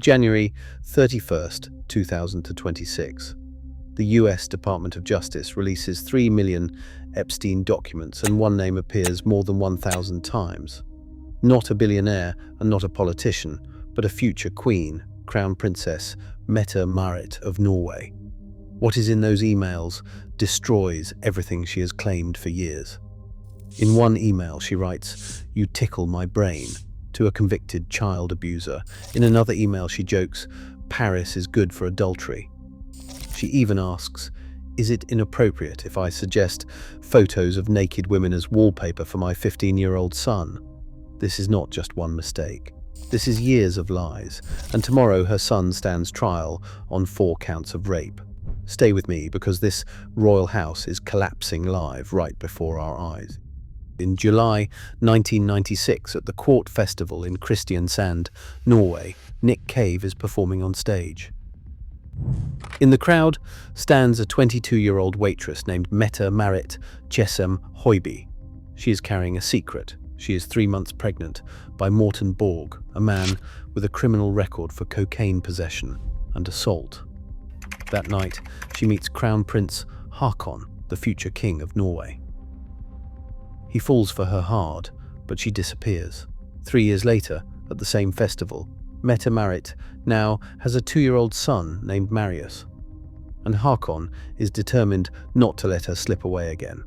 January 31st, 2026. The US Department of Justice releases 3 million Epstein documents, and one name appears more than 1,000 times. Not a billionaire and not a politician, but a future queen, Crown Princess Mette Marit of Norway. What is in those emails destroys everything she has claimed for years. In one email she writes, "You tickle my brain," to a convicted child abuser. In another email she jokes, "Paris is good for adultery." She even asks, "Is it inappropriate if I suggest photos of naked women as wallpaper for my 15-year-old son?" This is not just one mistake. This is years of lies, and tomorrow her son stands trial on 4 counts of rape. Stay with me, because this royal house is collapsing live right before our eyes. In July 1996, at the Court Festival in Kristiansand, Norway, Nick Cave is performing on stage. In the crowd stands a 22-year-old waitress named Mette Marit Høiby. She is carrying a secret. She is 3 months pregnant by Marius Borg, a man with a criminal record for cocaine possession and assault. That night, she meets Crown Prince Haakon, the future king of Norway. He falls for her hard, but she disappears. 3 years later, at the same festival, Mette Marit now has a 2-year-old son named Marius, and Haakon is determined not to let her slip away again.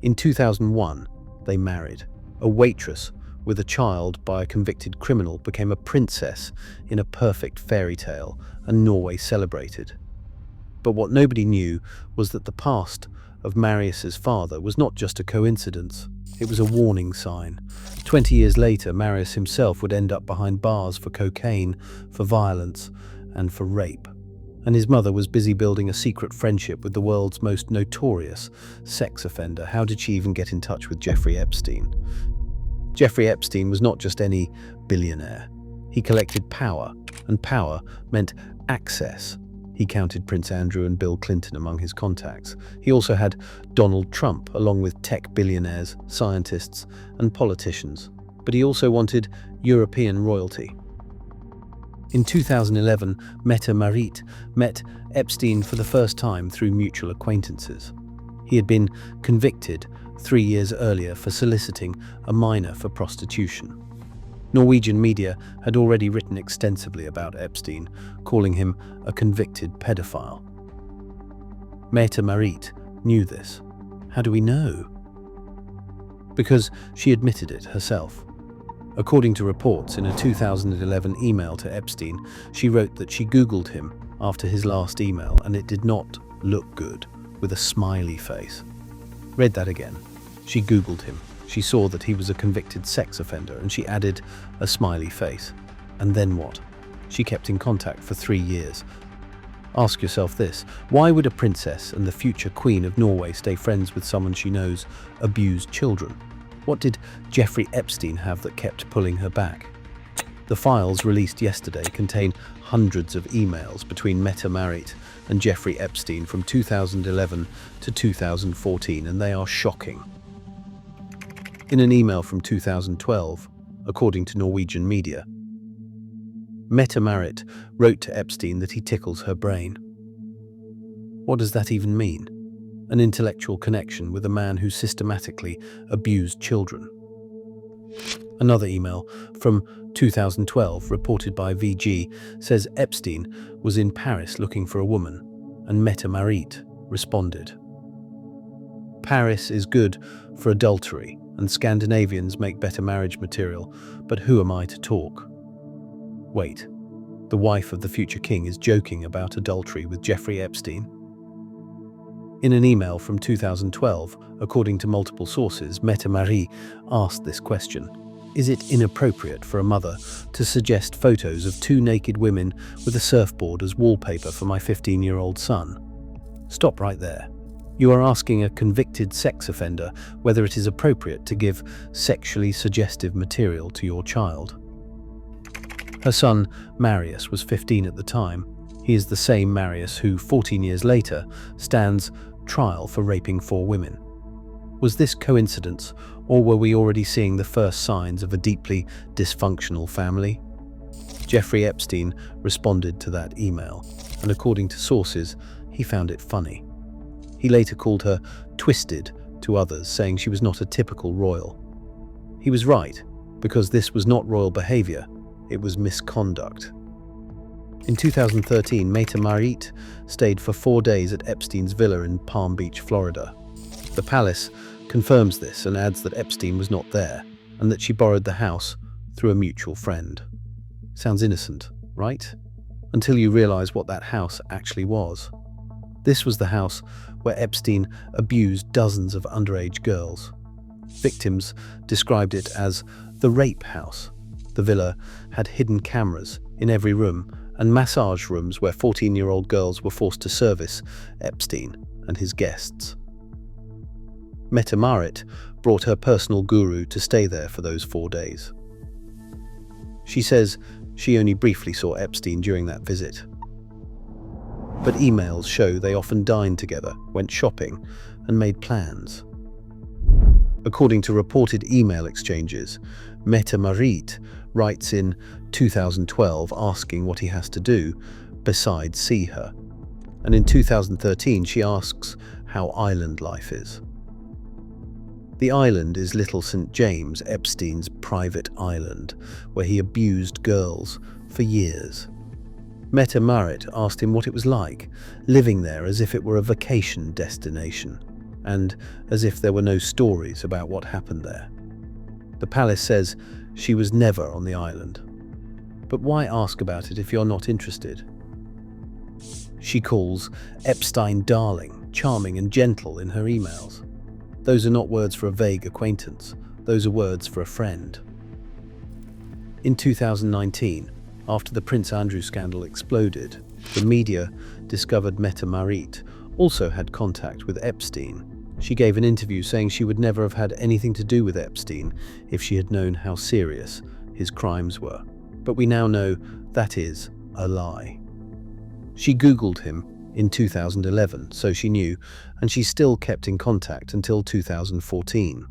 In 2001, they married. A waitress with a child by a convicted criminal became a princess in a perfect fairy tale, and Norway celebrated. But what nobody knew was that the past of Marius's father was not just a coincidence. It was a warning sign. 20 years later, Marius himself would end up behind bars for cocaine, for violence, and for rape. And his mother was busy building a secret friendship with the world's most notorious sex offender. How did she even get in touch with Jeffrey Epstein? Jeffrey Epstein was not just any billionaire. He collected power, and power meant access. He counted Prince Andrew and Bill Clinton among his contacts. He also had Donald Trump, along with tech billionaires, scientists, and politicians. But he also wanted European royalty. In 2011, Mette Marit met Epstein for the first time through mutual acquaintances. He had been convicted 3 years earlier for soliciting a minor for prostitution. Norwegian media had already written extensively about Epstein, calling him a convicted pedophile. Mette Marit knew this. How do we know? Because she admitted it herself. According to reports, in a 2011 email to Epstein, she wrote that she Googled him after his last email, and it did not look good, with a smiley face. Read that again. She Googled him. She saw that he was a convicted sex offender, and she added a smiley face. And then what? She kept in contact for 3 years. Ask yourself this: why would a princess and the future queen of Norway stay friends with someone she knows abused children? What did Jeffrey Epstein have that kept pulling her back? The files released yesterday contain hundreds of emails between Mette Marit and Jeffrey Epstein from 2011 to 2014, and they are shocking. In an email from 2012, according to Norwegian media, Mette Marit wrote to Epstein that he tickles her brain. What does that even mean? An intellectual connection with a man who systematically abused children. Another email from 2012, reported by VG, says Epstein was in Paris looking for a woman, and Mette Marit responded. Paris is good for adultery, and Scandinavians make better marriage material, but who am I to talk? Wait, the wife of the future king is joking about adultery with Jeffrey Epstein? In an email from 2012, according to multiple sources, Mette Marit asked this question: is it inappropriate for a mother to suggest photos of 2 naked women with a surfboard as wallpaper for my 15-year-old son? Stop right there. You are asking a convicted sex offender whether it is appropriate to give sexually suggestive material to your child. Her son, Marius, was 15 at the time. He is the same Marius who, 14 years later, stands trial for raping 4 women. Was this coincidence, or were we already seeing the first signs of a deeply dysfunctional family? Jeffrey Epstein responded to that email, and according to sources, he found it funny. He later called her twisted to others, saying she was not a typical royal. He was right, because this was not royal behavior, it was misconduct. In 2013, Mette Marit stayed for 4 days at Epstein's villa in Palm Beach, Florida. The palace confirms this and adds that Epstein was not there and that she borrowed the house through a mutual friend. Sounds innocent, right? Until you realize what that house actually was. This was the house where Epstein abused dozens of underage girls. Victims described it as the rape house. The villa had hidden cameras in every room and massage rooms where 14-year-old girls were forced to service Epstein and his guests. Mette Marit brought her personal guru to stay there for those 4 days. She says she only briefly saw Epstein during that visit. But emails show they often dined together, went shopping, and made plans. According to reported email exchanges, Mette Marit writes in 2012 asking what he has to do besides see her. And in 2013 she asks how island life is. The island is Little St. James, Epstein's private island, where he abused girls for years. Mette Marit asked him what it was like, living there as if it were a vacation destination, and as if there were no stories about what happened there. The palace says she was never on the island. But why ask about it if you're not interested? She calls Epstein darling, charming and gentle in her emails. Those are not words for a vague acquaintance. Those are words for a friend. In 2019, after the Prince Andrew scandal exploded, the media discovered Mette Marit also had contact with Epstein. She gave an interview saying she would never have had anything to do with Epstein if she had known how serious his crimes were. But we now know that is a lie. She Googled him in 2011, so she knew, and she still kept in contact until 2014.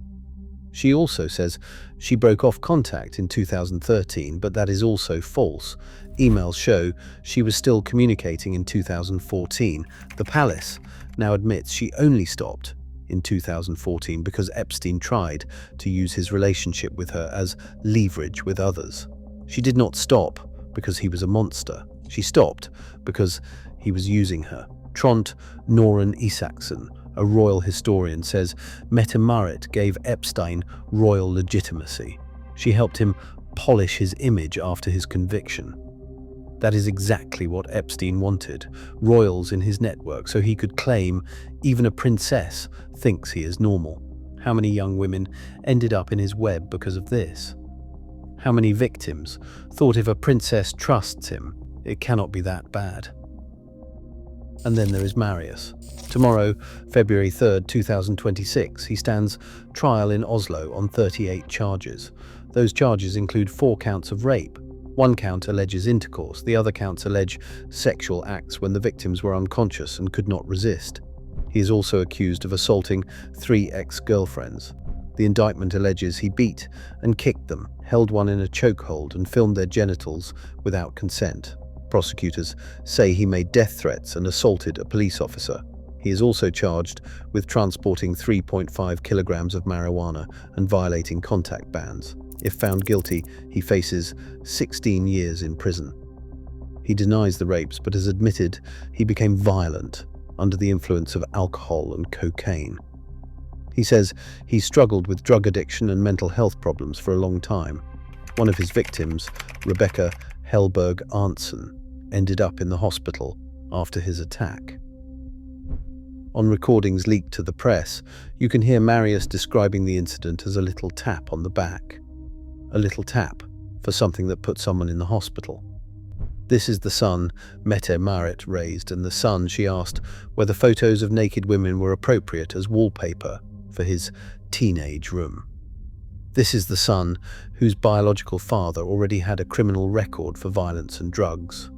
She also says she broke off contact in 2013, but that is also false. Emails show she was still communicating in 2014. The palace now admits she only stopped in 2014 because Epstein tried to use his relationship with her as leverage with others. She did not stop because he was a monster. She stopped because he was using her. Trond Noren Isaksen, a royal historian, says Mette Marit gave Epstein royal legitimacy. She helped him polish his image after his conviction. That is exactly what Epstein wanted, royals in his network, so he could claim even a princess thinks he is normal. How many young women ended up in his web because of this? How many victims thought if a princess trusts him, it cannot be that bad? And then there is Marius. Tomorrow, February 3rd, 2026, he stands trial in Oslo on 38 charges. Those charges include 4 counts of rape. 1 count alleges intercourse, the other counts allege sexual acts when the victims were unconscious and could not resist. He is also accused of assaulting 3 ex-girlfriends. The indictment alleges he beat and kicked them, held one in a chokehold and filmed their genitals without consent. Prosecutors say he made death threats and assaulted a police officer. He is also charged with transporting 3.5 kilograms of marijuana and violating contact bans. If found guilty, he faces 16 years in prison. He denies the rapes but has admitted he became violent under the influence of alcohol and cocaine. He says he struggled with drug addiction and mental health problems for a long time. One of his victims, Rebecca Helberg Arntzen, ended up in the hospital after his attack. On recordings leaked to the press, you can hear Marius describing the incident as a little tap on the back. A little tap for something that put someone in the hospital. This is the son Mette Marit raised, and the son she asked whether photos of naked women were appropriate as wallpaper for his teenage room. This is the son whose biological father already had a criminal record for violence and drugs.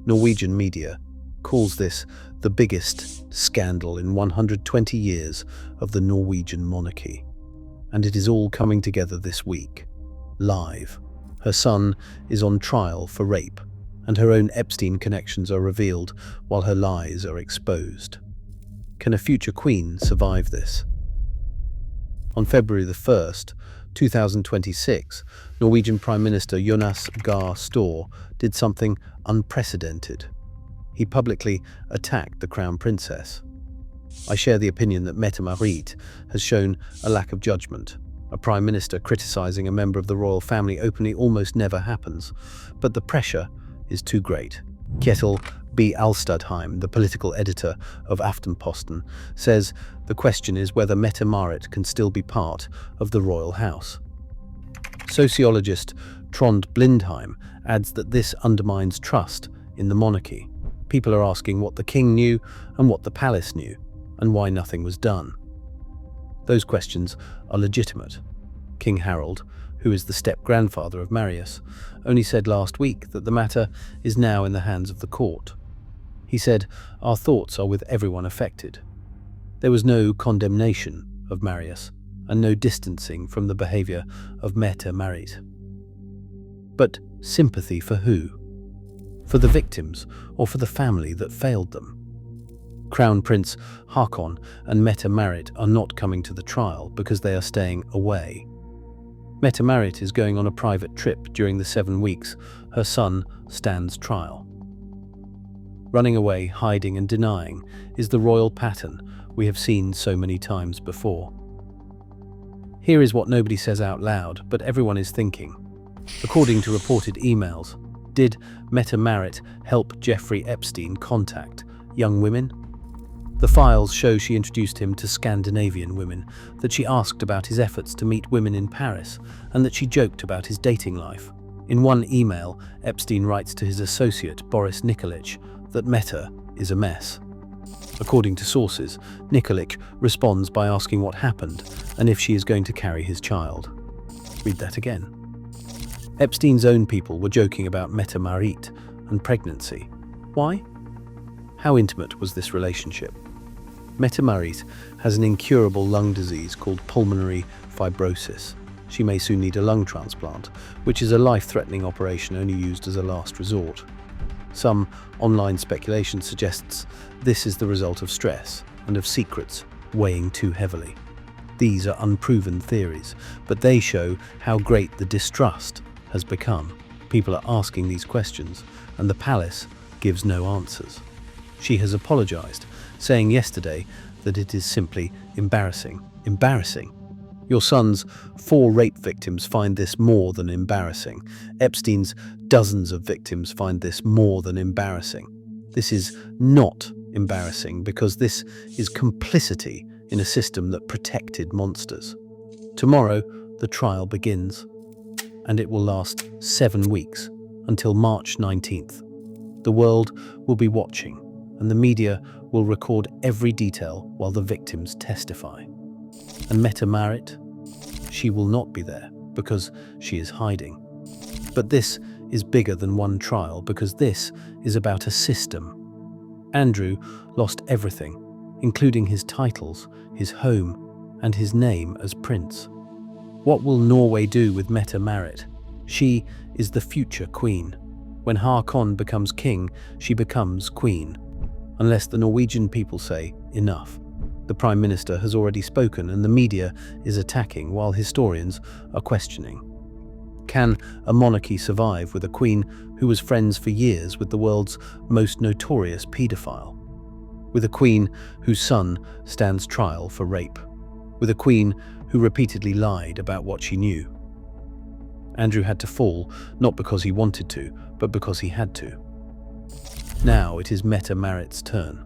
Norwegian media calls this the biggest scandal in 120 years of the Norwegian monarchy. And it is all coming together this week, live, Her son is on trial for rape, and her own Epstein connections are revealed while her lies are exposed. Can a future queen survive this? On February the 1st, 2026, Norwegian Prime Minister Jonas Gahr Støre did something unprecedented. He publicly attacked the Crown Princess. I share the opinion that Mette Marit has shown a lack of judgment. A Prime Minister criticizing a member of the royal family openly almost never happens, but the pressure is too great. Kjetil B. Alstadheim, the political editor of Aftenposten, says the question is whether Mette Marit can still be part of the royal house. Sociologist Trond Blindheim adds that this undermines trust in the monarchy. People are asking what the king knew and what the palace knew, and why nothing was done. Those questions are legitimate. King Harold, who is the step-grandfather of Marius, only said last week that the matter is now in the hands of the court. He said, "Our thoughts are with everyone affected." There was no condemnation of Marius and no distancing from the behaviour of Mette Marit. But sympathy for who? For the victims or for the family that failed them? Crown Prince Haakon and Mette Marit are not coming to the trial because they are staying away. Mette Marit is going on a private trip during the 7 weeks her son stands trial. Running away, hiding and denying is the royal pattern we have seen so many times before. Here is what nobody says out loud, but everyone is thinking. According to reported emails, did Mette Marit help Jeffrey Epstein contact young women? The files show she introduced him to Scandinavian women, that she asked about his efforts to meet women in Paris, and that she joked about his dating life. In one email, Epstein writes to his associate, Boris Nikolic, that Mette is a mess. According to sources, Nikolic responds by asking what happened and if she is going to carry his child. Read that again. Epstein's own people were joking about Mette Marit and pregnancy. Why? How intimate was this relationship? Mette Marit has an incurable lung disease called pulmonary fibrosis. She may soon need a lung transplant, which is a life-threatening operation only used as a last resort. Some online speculation suggests this is the result of stress and of secrets weighing too heavily. These are unproven theories, but they show how great the distrust has become. People are asking these questions, and the palace gives no answers. She has apologized, saying yesterday that it is simply embarrassing. Embarrassing? Your son's 4 rape victims find this more than embarrassing. Epstein's dozens of victims find this more than embarrassing. This is not embarrassing because this is complicity in a system that protected monsters. Tomorrow, the trial begins, and it will last 7 weeks until March 19th. The world will be watching, and the media will record every detail while the victims testify. And Mette Marit? She will not be there because she is hiding. But this is bigger than one trial because this is about a system. Andrew lost everything, including his titles, his home, and his name as prince. What will Norway do with Mette Marit? She is the future queen. When Haakon becomes king, she becomes queen. Unless the Norwegian people say enough. The Prime Minister has already spoken and the media is attacking while historians are questioning. Can a monarchy survive with a queen who was friends for years with the world's most notorious paedophile? With a queen whose son stands trial for rape? With a queen who repeatedly lied about what she knew? Andrew had to fall, not because he wanted to, but because he had to. Now it is Mette Marit's turn.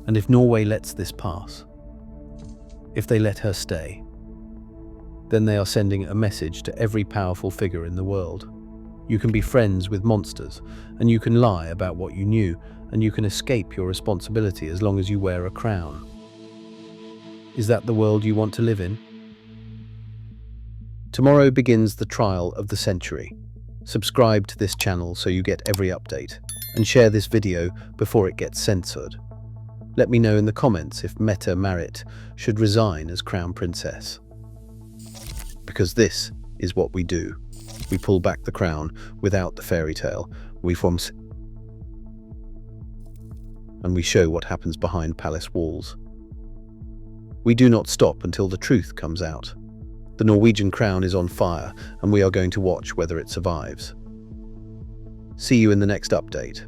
And if Norway lets this pass, if they let her stay, then they are sending a message to every powerful figure in the world. You can be friends with monsters, and you can lie about what you knew, and you can escape your responsibility as long as you wear a crown. Is that the world you want to live in? Tomorrow begins the trial of the century. Subscribe to this channel so you get every update, and share this video before it gets censored. Let me know in the comments if Mette Marit should resign as Crown Princess. Because this is what we do. We pull back the crown without the fairy tale. We form and we show what happens behind palace walls. We do not stop until the truth comes out. The Norwegian crown is on fire, and we are going to watch whether it survives. See you in the next update.